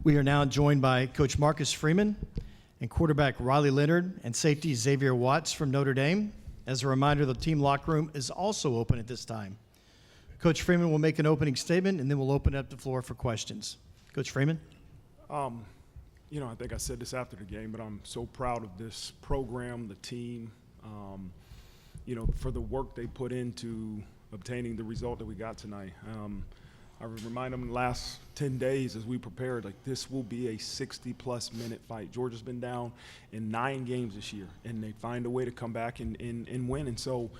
We are now joined by Coach Marcus Freeman and quarterback Riley Leonard and safety Xavier Watts from Notre Dame. As a reminder, the team locker room is also open at this time. Coach Freeman will make an opening statement, and then we'll open up the floor for questions. Coach Freeman? I think I said this after the game, but I'm so proud of this program, the team, for the work they put into obtaining the result that we got tonight. I would remind them the last 10 days as we prepared, this will be a 60-plus minute fight. Georgia's been down in 9 games this year, and they find a way to come back and win. And so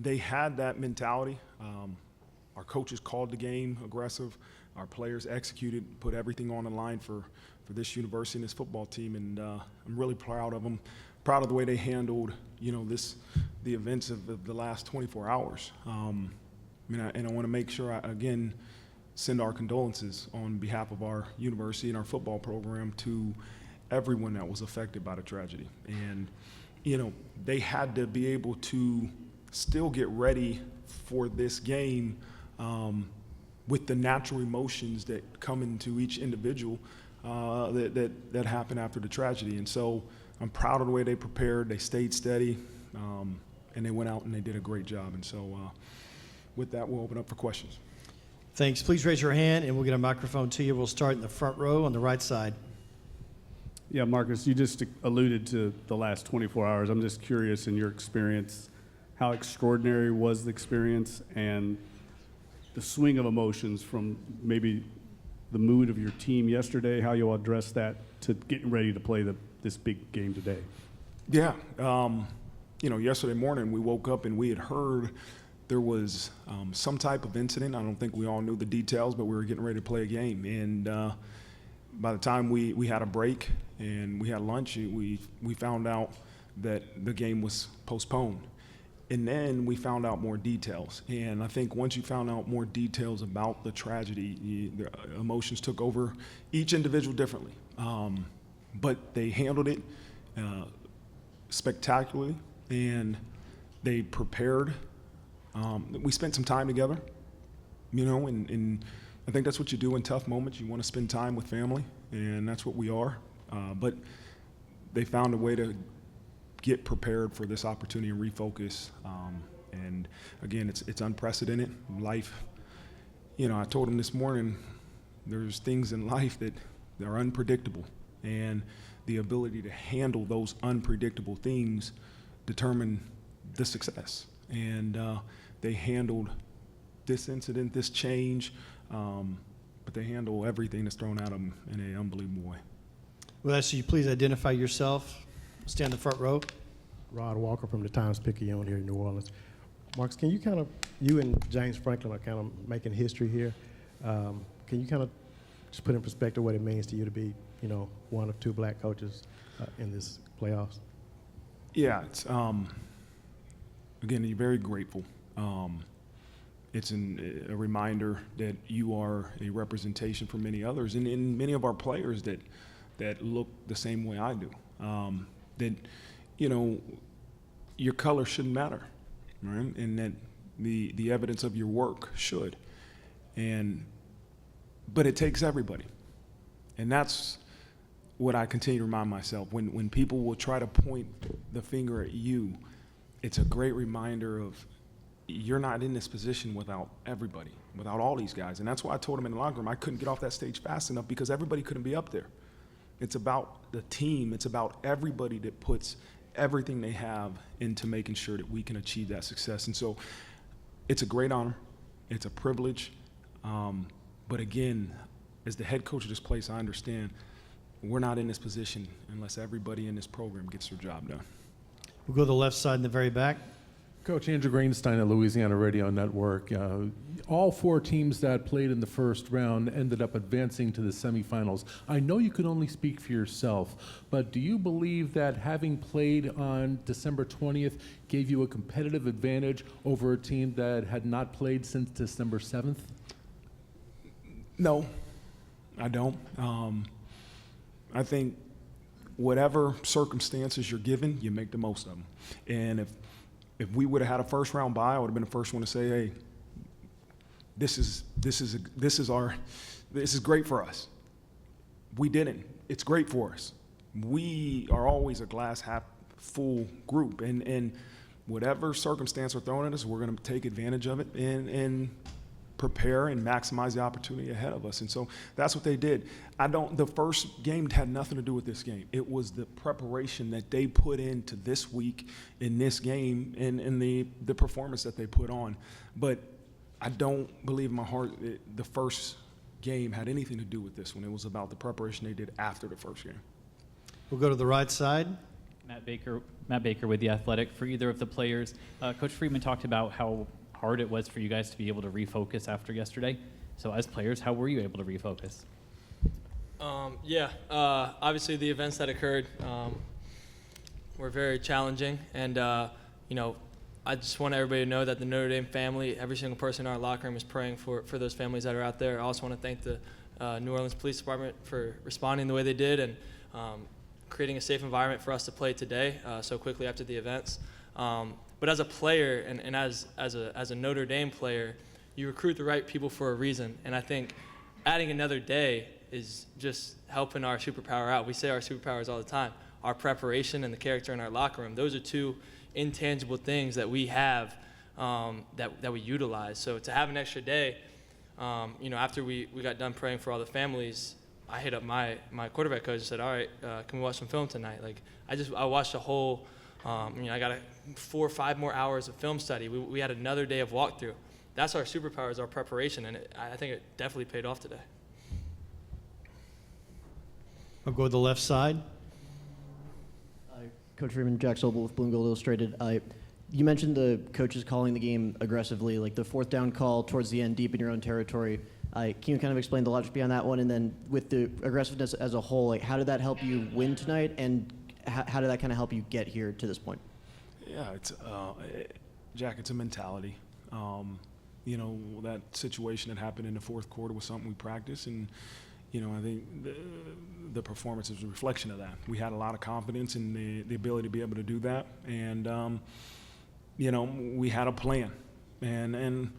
they had that mentality. Our coaches called the game aggressive. Our players executed, put everything on the line for this university and this football team, and I'm really proud of them. Proud of the way they handled, the events of the last 24 hours. And I want to make sure again, send our condolences on behalf of our university and our football program to everyone that was affected by the tragedy. And, they had to be able to still get ready for this game with the natural emotions that come into each individual that happened after the tragedy. And so I'm proud of the way they prepared. They stayed steady, and they went out and they did a great job. And so with that, we'll open up for questions. Thanks. Please raise your hand, and we'll get a microphone to you. We'll start in the front row on the right side. Yeah, Marcus, you just alluded to the last 24 hours. I'm just curious, in your experience, how extraordinary was the experience and the swing of emotions from maybe the mood of your team yesterday, how you'll address that to getting ready to play this big game today? Yeah. Yesterday morning we woke up and we had heard there was some type of incident. I don't think we all knew the details, but we were getting ready to play a game. And by the time we had a break and we had lunch, we found out that the game was postponed. And then we found out more details. And I think once you found out more details about the tragedy, the emotions took over each individual differently. But they handled it spectacularly, and they prepared. We spent some time together, and I think that's what you do in tough moments. You want to spend time with family, and that's what we are. But they found a way to get prepared for this opportunity and refocus. And again, it's unprecedented. Life, I told him this morning, there's things in life that are unpredictable, and the ability to handle those unpredictable things determine the success. And they handled this incident, this change, but they handle everything that's thrown at them in an unbelievable way. We'll ask you please identify yourself. Stay in the front row. Rod Walker from the Times-Picayune here in New Orleans. Marcus, can you and James Franklin are kind of making history here. Can you kind of just put in perspective what it means to you to be, one of 2 black coaches in this playoffs? Yeah, it's again, you're very grateful. It's a reminder that you are a representation for many others, and many of our players that look the same way I do. That, your color shouldn't matter, right? And that the evidence of your work should. But it takes everybody. And that's what I continue to remind myself. When people will try to point the finger at you, it's a great reminder of you're not in this position without everybody, without all these guys. And that's why I told them in the locker room I couldn't get off that stage fast enough, because everybody couldn't be up there. It's about the team. It's about everybody that puts everything they have into making sure that we can achieve that success. And so it's a great honor. It's a privilege. But again, as the head coach of this place, I understand we're not in this position unless everybody in this program gets their job done. We'll go to the left side in the very back. Coach Andrew Greenstein at Louisiana Radio Network. All 4 teams that played in the first round ended up advancing to the semifinals. I know you can only speak for yourself, but do you believe that having played on December 20th gave you a competitive advantage over a team that had not played since December 7th? No, I don't. I think whatever circumstances you're given, you make the most of them. And if we would have had a first round bye, I would have been the first one to say, hey, this is great for us. We didn't. It's great for us. We are always a glass half full group, and whatever circumstance are thrown at us, we're going to take advantage of it and prepare and maximize the opportunity ahead of us. And so that's what they did. The first game had nothing to do with this game. It was the preparation that they put into this week in this game and the performance that they put on. But I don't believe in my heart the first game had anything to do with this one. It was about the preparation they did after the first game. We'll go to the right side. Matt Baker with The Athletic. For either of the players, Coach Freeman talked about how hard it was for you guys to be able to refocus after yesterday. So as players, how were you able to refocus? Obviously the events that occurred were very challenging, and I just want everybody to know that the Notre Dame family, every single person in our locker room is praying for those families that are out there. I also want to thank the New Orleans Police Department for responding the way they did and creating a safe environment for us to play today so quickly after the events. But as a player and as a Notre Dame player, you recruit the right people for a reason. And I think adding another day is just helping our superpower out. We say our superpowers all the time. Our preparation and the character in our locker room, those are two intangible things that we have that we utilize. So to have an extra day, after we got done praying for all the families, I hit up my quarterback coach and said, all right, can we watch some film tonight? Like I watched a whole, I got 4 or 5 more hours of film study. We had another day of walkthrough. That's our superpowers, our preparation, and I think it definitely paid off today. I'll go to the left side. Coach Freeman, Jack Sobel with Blue and Gold Illustrated. You mentioned the coaches calling the game aggressively, like the 4th down call towards the end, deep in your own territory. Can you kind of explain the logic behind that one? And then with the aggressiveness as a whole, like how did that help you win tonight? And how did that kind of help you get here to this point? Yeah, Jack, it's a mentality. That situation that happened in the 4th quarter was something we practiced, and I think the performance is a reflection of that. We had a lot of confidence in the ability to be able to do that, and we had a plan, and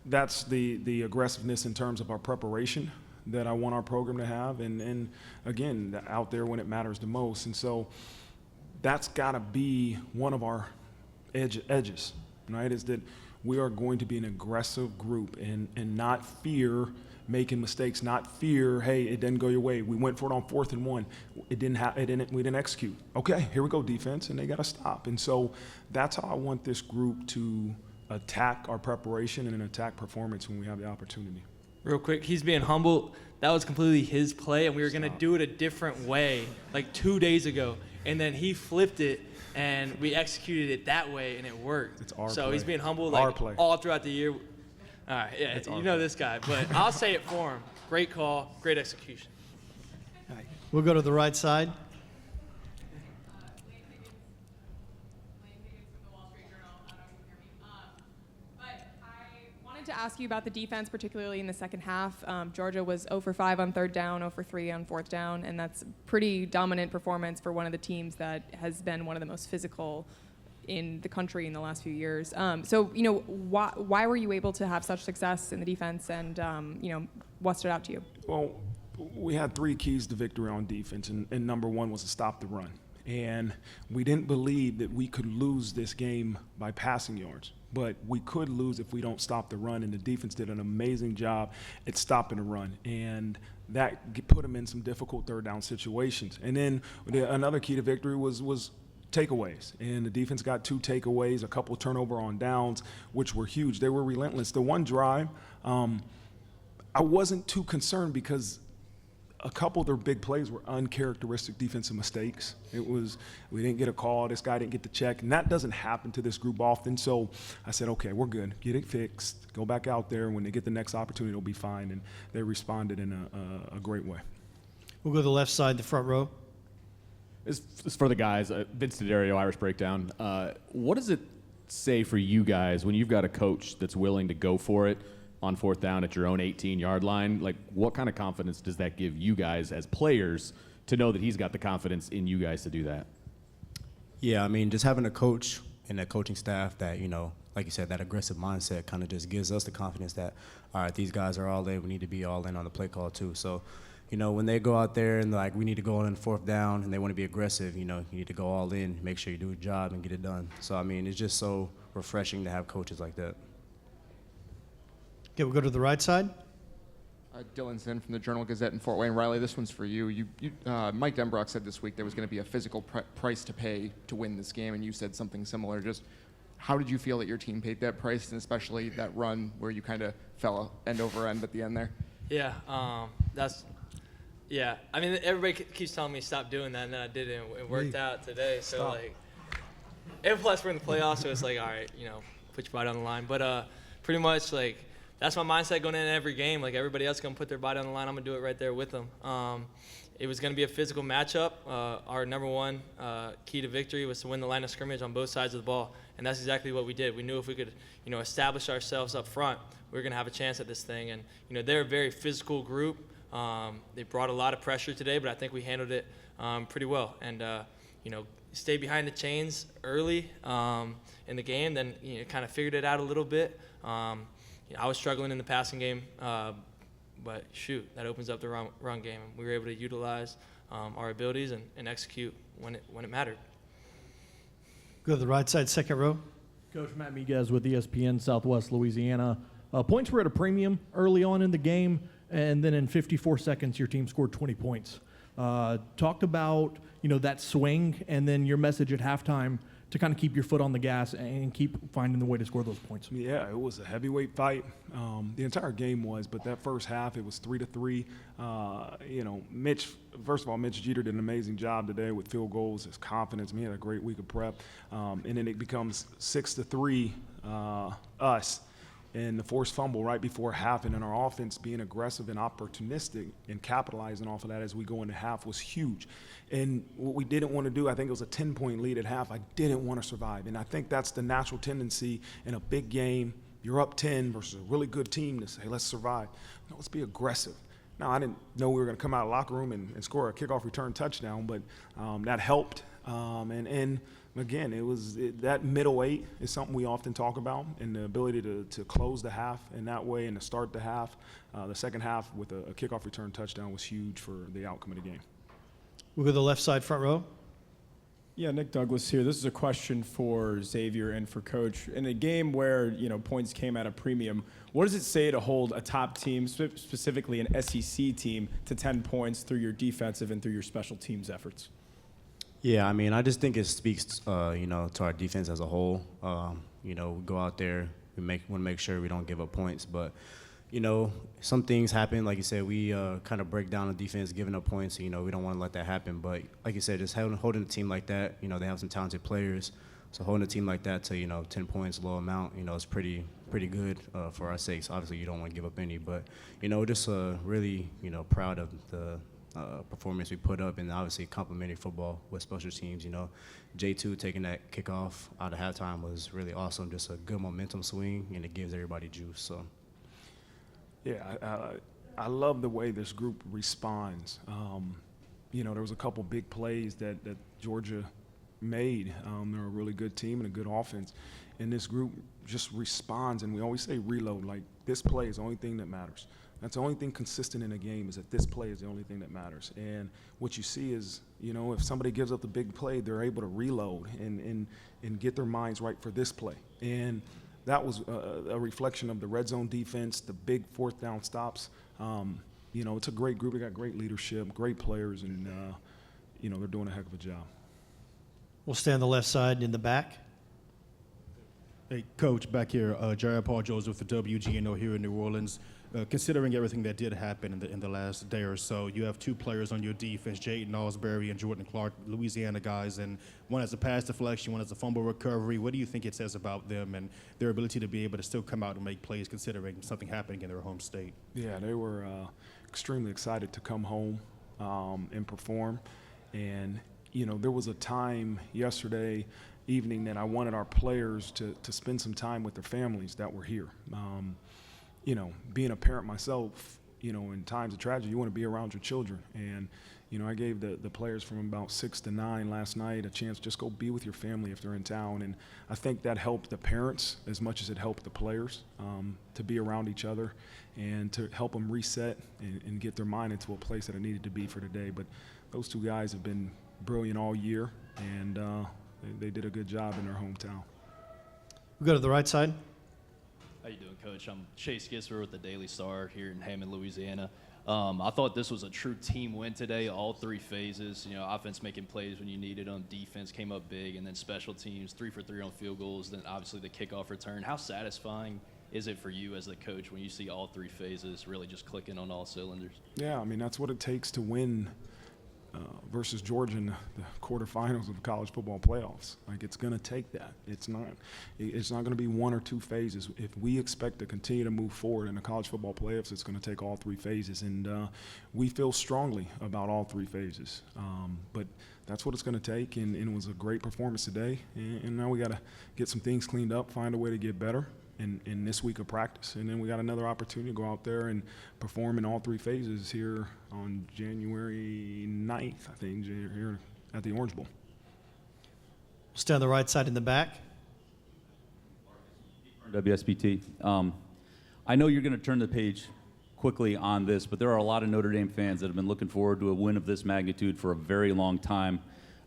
that's the aggressiveness in terms of our preparation that I want our program to have, and again, out there when it matters the most. And so that's got to be one of our edges, right, is that we are going to be an aggressive group and not fear making mistakes, not fear, hey, it didn't go your way. We went for it on 4th and 1. We didn't execute. Okay, here we go, defense, and they got to stop. And so that's how I want this group to attack our preparation and attack performance when we have the opportunity. Real quick, he's being humble. That was completely his play, and we were going to do it a different way like 2 days ago. And then he flipped it, and we executed it that way, and it worked. It's our so play. He's being humble Our play. all throughout the year. All right, yeah, you know this guy, but I'll say it for him. Great call, great execution. We'll go to the right side. To ask you about the defense, particularly in the second half. Georgia was 0 for 5 on 3rd down, 0 for 3 on 4th down, and that's pretty dominant performance for one of the teams that has been one of the most physical in the country in the last few years. Why were you able to have such success in the defense, and what stood out to you? Well, we had 3 keys to victory on defense, and number 1 was to stop the run. And we didn't believe that we could lose this game by passing yards. But we could lose if we don't stop the run, and the defense did an amazing job at stopping the run, and that put them in some difficult 3rd down situations. And then another key to victory was takeaways, and the defense got 2 takeaways, a couple turnover on downs, which were huge. They were relentless. The one drive, I wasn't too concerned because a couple of their big plays were uncharacteristic defensive mistakes. We didn't get a call, this guy didn't get the check, and that doesn't happen to this group often. So I said, okay, we're good. Get it fixed. Go back out there. When they get the next opportunity, it'll be fine. And they responded in a great way. We'll go to the left side, the front row. It's for the guys. Vince D'Addario, Irish Breakdown. What does it say for you guys when you've got a coach that's willing to go for it on 4th down at your own 18-yard line? Like, what kind of confidence does that give you guys as players to know that he's got the confidence in you guys to do that? Yeah, I mean, just having a coach and that coaching staff that, like you said, that aggressive mindset kind of just gives us the confidence that, all right, these guys are all in. We need to be all in on the play call too. So, you know, when they go out there and like we need to go on 4th down and they want to be aggressive, you know, you need to go all in, make sure you do a job and get it done. So I mean, it's just so refreshing to have coaches like that. Okay, we'll go to the right side. Dylan Zinn from the Journal-Gazette in Fort Wayne. Riley, this one's for you. Mike Denbrock said this week there was going to be a physical price to pay to win this game, and you said something similar. Just how did you feel that your team paid that price, and especially that run where you kind of fell end over end at the end there? Yeah, yeah. I mean, everybody keeps telling me stop doing that, and then I did it, and it worked out today. So, like, and plus we're in the playoffs, so it's like, all right, you know, put your body on the line. But pretty much, like, that's my mindset going into every game. Like, everybody else going to put their body on the line. I'm going to do it right there with them. It was going to be a physical matchup. Our number one key to victory was to win the line of scrimmage on both sides of the ball, and that's exactly what we did. We knew if we could, you know, establish ourselves up front, we were going to have a chance at this thing. And, you know, they're a very physical group. They brought a lot of pressure today, but I think we handled it pretty well. And, you know, stay behind the chains early in the game, then, you know, kind of figured it out a little bit. You know, I was struggling in the passing game, but shoot, that opens up the run game. We were able to utilize our abilities and execute when it mattered. Go to the right side, second row. Coach Matt Miguez with ESPN Southwest Louisiana. Points were at a premium early on in the game, and then in 54 seconds, your team scored 20 points. Talked about, you know, that swing, and then your message at halftime to kind of keep your foot on the gas and keep finding the way to score those points. Yeah, it was a heavyweight fight. The entire game was, but that first half, it was 3-3. You know, first of all, Mitch Jeter did an amazing job today with field goals, his confidence. He had a great week of prep. And then it becomes 6-3 us. And the forced fumble right before half, and then our offense being aggressive and opportunistic and capitalizing off of that as we go into half was huge. And what we didn't want to do, I think it was a 10-point lead at half. I didn't want to survive. And I think that's the natural tendency in a big game. You're up 10 versus a really good team to say, let's survive. No, let's be aggressive. Now, I didn't know we were going to come out of the locker room and score a kickoff return touchdown, but that helped. And again, that middle eight is something we often talk about, and the ability to close the half in that way and to start the half. The second half with a kickoff return touchdown was huge for the outcome of the game. We'll go to the left side, front row. Yeah, Nick Douglas here. This is a question for Xavier and for Coach. In a game where, you know, points came at a premium, what does it say to hold a top team, specifically an SEC team, to 10 points through your defensive and through your special teams efforts? Yeah, I mean, I just think it speaks, you know, to our defense as a whole. You know, we go out there, we want to make sure we don't give up points. But, you know, some things happen. Like you said, we kind of break down the defense, giving up points. And, you know, we don't want to let that happen. But like you said, just holding a team like that, you know, they have some talented players. So holding a team like that to, you know, 10 points, low amount, you know, is pretty good for our sakes. Obviously, you don't want to give up any. But, you know, just really, you know, proud of the performance we put up, and obviously complimentary football with special teams. You know, J2 taking that kickoff out of halftime was really awesome. Just a good momentum swing, and it gives everybody juice. So, yeah, I love the way this group responds. You know, there was a couple big plays that Georgia made. They're a really good team and a good offense, and this group just responds. And we always say reload. Like, this play is the only thing that matters. That's the only thing consistent in a game, is that this play is the only thing that matters. And what you see is, you know, if somebody gives up the big play, they're able to reload and get their minds right for this play. And that was a reflection of the red zone defense, the big fourth down stops. You know, it's a great group. They got great leadership, great players, and, you know, they're doing a heck of a job. We'll stay on the left side in the back. Hey, Coach, back here, Jared Paul Joseph with the WGNO here in New Orleans. Considering everything that did happen in the last day or so, you have two players on your defense, Jaden Osbury and Jordan Clark, Louisiana guys, and one has a pass deflection, one has a fumble recovery. What do you think it says about them and their ability to be able to still come out and make plays considering something happening in their home state? Yeah, they were extremely excited to come home and perform. And, you know, there was a time yesterday evening that I wanted our players to spend some time with their families that were here. You know, being a parent myself, you know, in times of tragedy, you want to be around your children. And, I gave the players from about 6 to 9 last night a chance to just go be with your family if they're in town. And I think that helped the parents as much as it helped the players to be around each other and to help them reset and get their mind into a place that it needed to be for today. But those two guys have been brilliant all year, and they did a good job in their hometown. We go to the right side. How you doing, Coach? I'm Chase Gisper with the Daily Star here in Hammond, Louisiana. I thought this was a true team win today, all three phases. Offense making plays when you needed them, defense came up big, and then special teams, 3 for 3 on field goals, then obviously the kickoff return. How satisfying is it for you as the coach when you see all three phases really just clicking on all cylinders? Yeah, I mean, that's what it takes to win versus Georgia in the quarterfinals of the college football playoffs. Like, it's going to take that. It's not going to be 1 or 2 phases. If we expect to continue to move forward in the college football playoffs, it's going to take all 3 phases. And we feel strongly about all 3 phases. But that's what it's going to take. And it was a great performance today. And now we got to get some things cleaned up, find a way to get better in this week of practice. And then we got another opportunity to go out there and perform in all 3 phases here on January 9th, I think, here at the Orange Bowl. Stay on the right side in the back. WSBT. I know you're going to turn the page quickly on this, but there are a lot of Notre Dame fans that have been looking forward to a win of this magnitude for a very long time.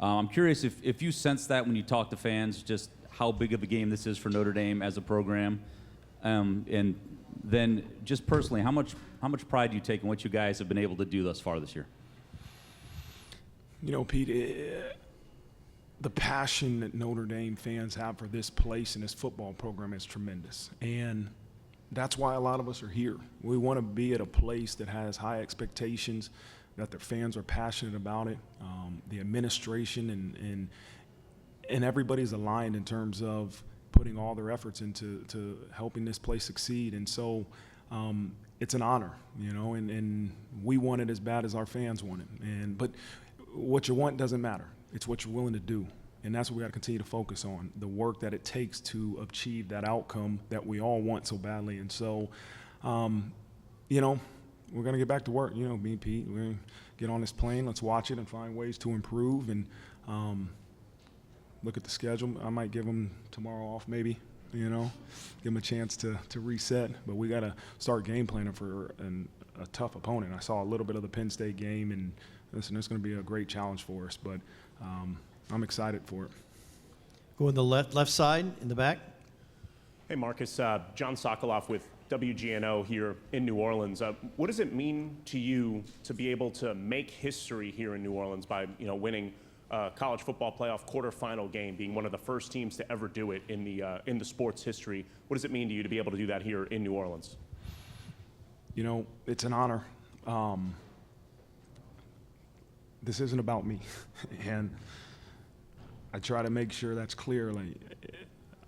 I'm curious if you sense that when you talk to fans, just how big of a game this is for Notre Dame as a program, and then just personally, how much pride do you take in what you guys have been able to do thus far this year? Pete, the passion that Notre Dame fans have for this place and this football program is tremendous, and that's why a lot of us are here. We want to be at a place that has high expectations, that their fans are passionate about it, the administration and everybody's aligned in terms of putting all their efforts into helping this place succeed. And so it's an honor, and we want it as bad as our fans want it. But what you want doesn't matter. It's what you're willing to do. And that's what we got to continue to focus on, the work that it takes to achieve that outcome that we all want so badly. And so, we're going to get back to work, me and Pete. We're going to get on this plane. Let's watch it and find ways to improve and look at the schedule. I might give them tomorrow off maybe, give them a chance to reset. But we got to start game planning for a tough opponent. I saw a little bit of the Penn State game, and listen, it's going to be a great challenge for us. But I'm excited for it. Go on the left side in the back. Hey, Marcus. John Sokoloff with WGNO here in New Orleans. What does it mean to you to be able to make history here in New Orleans by winning college football playoff quarterfinal game, being one of the first teams to ever do it in the sports history? What does it mean to you to be able to do that here in New Orleans? It's an honor. This isn't about me, and I try to make sure that's clear. Like,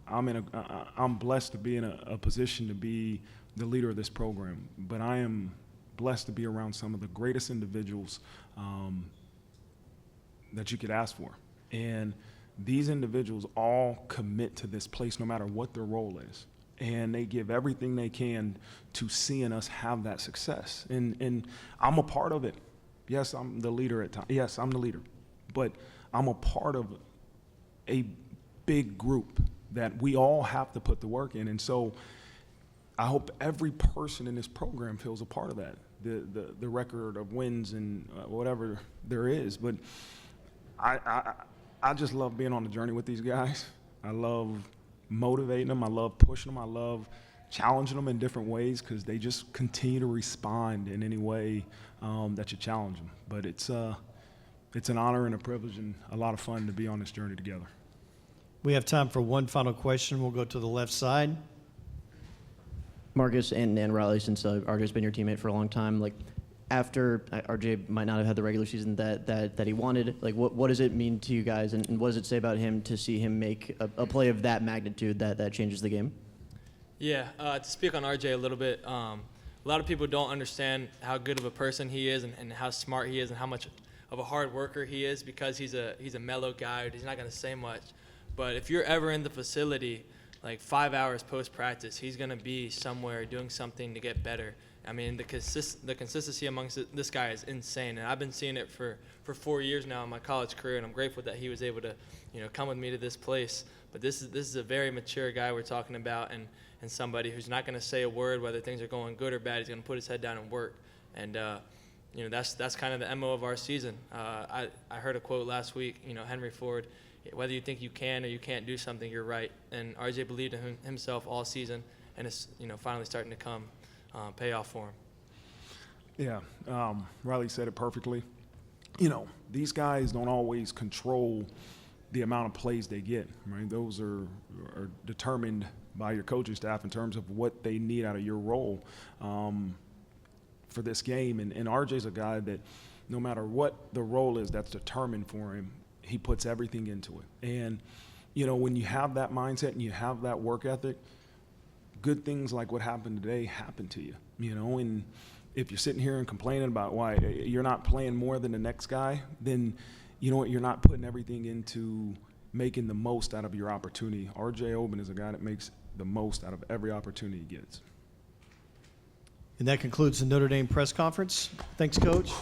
I'm blessed to be in a position to be the leader of this program, but I am blessed to be around some of the greatest individuals that you could ask for. And these individuals all commit to this place no matter what their role is. And they give everything they can to seeing us have that success. And I'm a part of it. Yes, I'm the leader at times. Yes, I'm the leader. But I'm a part of a big group that we all have to put the work in. And so I hope every person in this program feels a part of that, the record of wins and whatever there is. But I just love being on the journey with these guys. I love motivating them. I love pushing them. I love challenging them in different ways because they just continue to respond in any way that you challenge them. But it's an honor and a privilege and a lot of fun to be on this journey together. We have time for one final question. We'll go to the left side. Marcus and Riley, since RJ's been your teammate for a long time, like after RJ might not have had the regular season that he wanted, like what does it mean to you guys, and what does it say about him to see him make a play of that magnitude that changes the game? Yeah, to speak on RJ a little bit, a lot of people don't understand how good of a person he is and how smart he is and how much of a hard worker he is because he's a mellow guy. He's not going to say much. But if you're ever in the facility, like 5 hours post-practice, he's going to be somewhere doing something to get better. I mean, the consistency amongst this guy is insane, and I've been seeing it for 4 years now in my college career, and I'm grateful that he was able to, come with me to this place. But this is a very mature guy we're talking about, and somebody who's not going to say a word whether things are going good or bad. He's going to put his head down and work, and that's kind of the MO of our season. I heard a quote last week, Henry Ford, whether you think you can or you can't do something, you're right. And RJ believed in himself all season, and it's finally starting to come pay off for him. Yeah, Riley said it perfectly. These guys don't always control the amount of plays they get, right? Those are determined by your coaching staff in terms of what they need out of your role for this game. And RJ's a guy that no matter what the role is that's determined for him, he puts everything into it. And, when you have that mindset and you have that work ethic, good things like what happened today happen to you, and if you're sitting here and complaining about why you're not playing more than the next guy, then you know what, you're not putting everything into making the most out of your opportunity. RJ Oben is a guy that makes the most out of every opportunity he gets. And that concludes the Notre Dame press conference. Thanks, Coach.